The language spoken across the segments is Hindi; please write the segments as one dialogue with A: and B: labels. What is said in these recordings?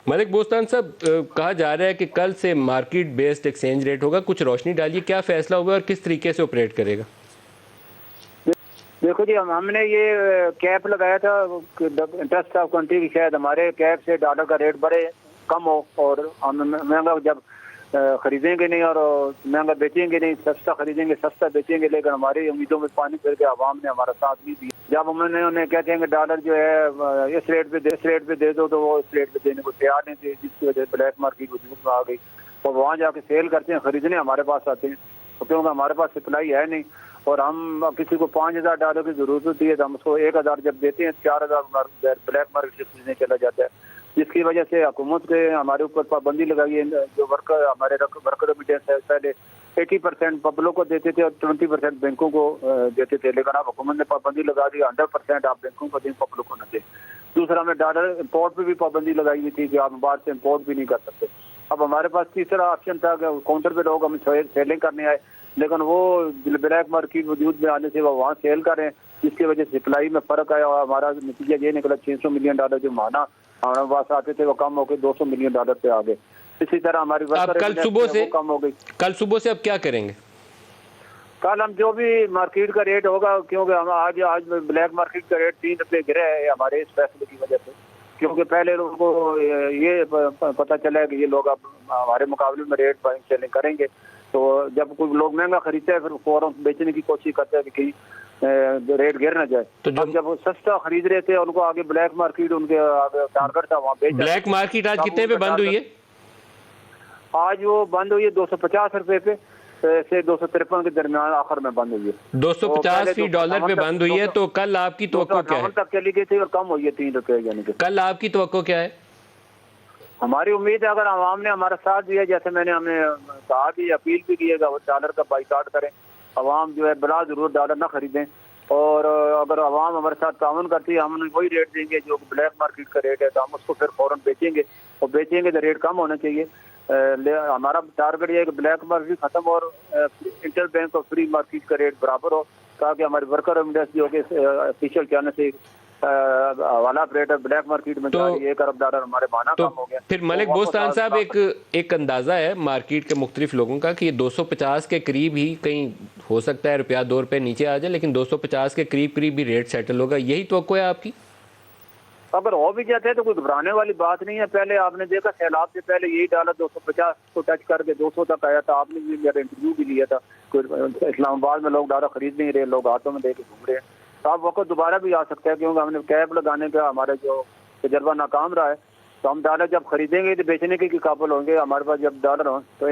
A: मलिक बोस्तान साहब, कहा जा रहा है कि कल से मार्केट बेस्ड एक्सचेंज रेट होगा, कुछ रोशनी डालिए, क्या फैसला होगा और किस तरीके से ऑपरेट करेगा?
B: देखो जी, हमने ये कैप लगाया था इंटरेस्ट ऑफ कंट्री की, शायद हमारे कैप से डॉलर का रेट बड़े कम हो और हम महंगा जब खरीदेंगे नहीं और महंगा बेचेंगे नहीं, सस्ता खरीदेंगे सस्ता बेचेंगे, लेकिन हमारी उम्मीदों में पानी फिर के आवाम ने हमारा साथ नहीं दिया। जब हमने उन्हें कहते हैं कि डॉलर जो है इस रेट पे दे दो, तो वो इस रेट पे देने को तैयार नहीं थे, जिसकी वजह से ब्लैक मार्केट वजूद में आ गई। और वहाँ जाके सेल करते हैं, खरीदने हमारे पास आते हैं, तो क्योंकि हमारे पास सप्लाई है नहीं और हम किसी को $5,000 की जरूरत होती है तो हम उसको 1,000 जब देते हैं, 4,000 ब्लैक मार्केट से खरीदने चला जाता है, जिसकी वजह से हुकूमत के हमारे ऊपर पाबंदी लगाई है। जो वर्कर हमारे वर्कर रेमिटेंस है, पहले 80% पब्लिक को देते थे और 20% बैंकों को देते थे, लेकिन अब हुकूमत ने पाबंदी लगा दी, 100% आप बैंकों को दें, पब्लिक को न दें। दूसरा, हमें डॉलर इम्पोर्ट पे भी पाबंदी लगाई हुई थी कि आप बाहर से इम्पोर्ट भी नहीं कर सकते। अब हमारे पास तीसरा ऑप्शन था कि काउंटर पे लोग हम सेलिंग करने आए, लेकिन वो ब्लैक मार्केट वजूद में आने से वो वहाँ सेल कर रहे हैं, जिसकी वजह से सप्लाई में फर्क आया और हमारा नतीजा ये निकला, $600 मिलियन जो माना हमारे पास आते थे वो कम होकर $200 मिलियन पे आ गए। इसी तरह हमारी
A: कल सुबह से
B: कम हो गई।
A: कल सुबह से अब क्या करेंगे?
B: कल हम जो भी मार्केट का रेट होगा, क्योंकि हम आज ब्लैक मार्केट का रेट ₹3 गिरा है हमारे इस फैसले की वजह से, क्योंकि पहले लोगों को ये पता चला है कि ये लोग अब हमारे मुकाबले में रेट बाइंग सेलिंग करेंगे, तो जब कोई लोग महंगा खरीदते हैं फिर फौरन बेचने की कोशिश करते हैं कि कहीं रेट गिर ना जाए। तो जब वो सस्ता खरीद रहे थे उनको आगे ब्लैक मार्केट उनके आगे टारगेट था, वहाँ बेच।
A: ब्लैक मार्केट आज कितने पे बंद हुई है?
B: आज वो बंद हुई है $250 पे से 253 के दरमियान आखिर में बंद हुई है।
A: $250 पे बंद हुई है, तो कल आपकी तवक्को क्या है?
B: तक चली गई थी और कम हुई है ₹3, यानी कि कल
A: आपकी तवक्को क्या है?
B: हमारी उम्मीद है अगर आवाम ने हमारा साथ दिया, जैसे हमने कहा कि अपील भी किएगा, वो डॉलर का बाइकाट करें, आवाम जो है बिला जरूर डॉलर ना खरीदें, और अगर आवाम हमारे साथ ताउन करती है, हम उन्हें वही रेट देंगे जो ब्लैक मार्केट का रेट है, तो हम उसको फिर फौरन बेचेंगे, और बेचेंगे तो रेट कम होना चाहिए। हमारा टारगेट ये है कि ब्लैक मार्केट खत्म और इंटर बैंक और फ्री मार्केट का रेट बराबर हो, ताकि हमारे वर्कर रेमिटेंस जो कि ऑफिशियल चैनल से हवाला रेट है ब्लैक मार्केट में, तो $1 अरब हमारे बाना कम हो गया।
A: फिर मलिक बोस्तान साहब, एक अंदाजा है मार्केट के मुख्तलिफ लोगों का कि ये 250 के करीब ही कहीं हो सकता है, ₹1-2 नीचे आ जाए, लेकिन 250 के करीब ही रेट सेटल होगा, यही तवक्को है आपकी?
B: अगर हो भी जाते हैं तो कोई घबराने वाली बात नहीं है। पहले आपने देखा सैलाब से पहले यही डॉलर 250 को टच करके 200 तक आया था, आपने भी मेरा इंटरव्यू भी लिया था। कोई इस्लामाबाद में लोग डॉलर खरीद नहीं रहे, लोग हाथों में लेके घूम रहे हैं, तो आप वक्त दोबारा भी आ सकता है, क्योंकि हमने कैप लगाने का हमारा जो तजर्बा नाकाम रहा है, तो हम डॉलर जब खरीदेंगे तो बेचने के काबिल होंगे, हमारे पास जब डॉलर हो तो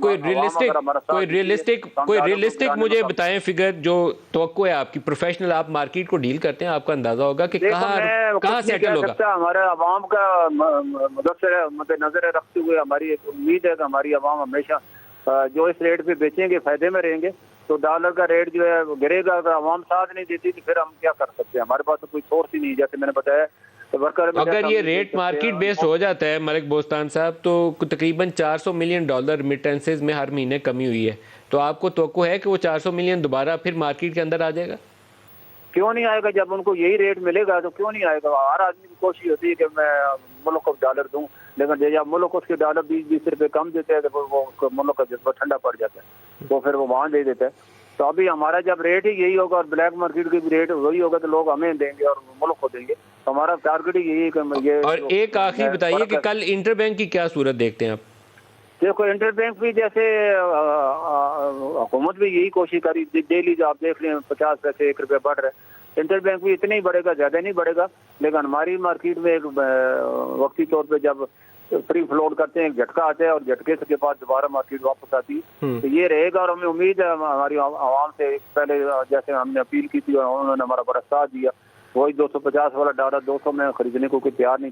A: कोई रियलिस्टिक मुझे बताएं फिगर, जो तवक्को है आपकी, प्रोफेशनल आप मार्केट को डील करते हैं, आपका अंदाजा होगा कि कहाँ सेटल होगा।
B: हमारे आवाम का मद्देनजर रखते हुए हमारी एक उम्मीद है कि हमारी आवाम हमेशा जो इस रेट पे बेचेंगे फायदे में रहेंगे, तो डॉलर का रेट जो है गिरेगा। अगर आवाम साथ नहीं देती तो फिर हम क्या कर सकते हैं, हमारे पास तो कोई सोर्स ही नहीं, जैसे मैंने बताया।
A: अगर ये रेट मार्केट बेस्ड हो जाता है मलिक बोस्तान साहब, तो तकरीबन $400 मिलियन रिमिटेंसेज में हर महीने कमी हुई है, तो आपको तवक्को है कि वो 400 मिलियन दोबारा फिर मार्केट के अंदर आ जाएगा?
B: क्यों नहीं आएगा, जब उनको यही रेट मिलेगा तो क्यों नहीं आएगा। हर आदमी की कोशिश होती है कि मैं मुल्क को डॉलर दूं, लेकिन जब मुल्क उसके डॉलर 20-20 रुपए कम देते हैं तो वो मुल्क का जज्बा ठंडा पड़ जाता है, तो फिर वो वहाँ दे देता है। तो अभी हमारा जब रेट ही यही होगा और ब्लैक मार्केट की भी रेट वही होगा, तो लोग हमें देंगे और मुल्क को देंगे, तो हमारा टारगेट ही यही है कि ये।
A: और एक आखिरी बताइए कि कल इंटर बैंक की क्या सूरत देखते हैं आप?
B: देखो, इंटर बैंक भी जैसे हुकूमत भी यही कोशिश करी, डेली जो आप देख रहे हैं 50 पैसे ₹1 बढ़ रहा है, इंटर बैंक भी इतना ही बढ़ेगा, ज्यादा नहीं बढ़ेगा। लेकिन हमारी मार्केट में एक वक्ती तौर पे जब फ्री फ्लोट करते हैं, एक झटका आता है और झटके के बाद दोबारा मार्केट वापस आती है, तो ये रहेगा। और हमें उम्मीद है हमारी आवाम से, पहले जैसे हमने अपील की थी और उन्होंने हमारा बड़ा साथ दिया, वही 250 वाला डॉलर 200 में खरीदने को कोई तैयार नहीं था।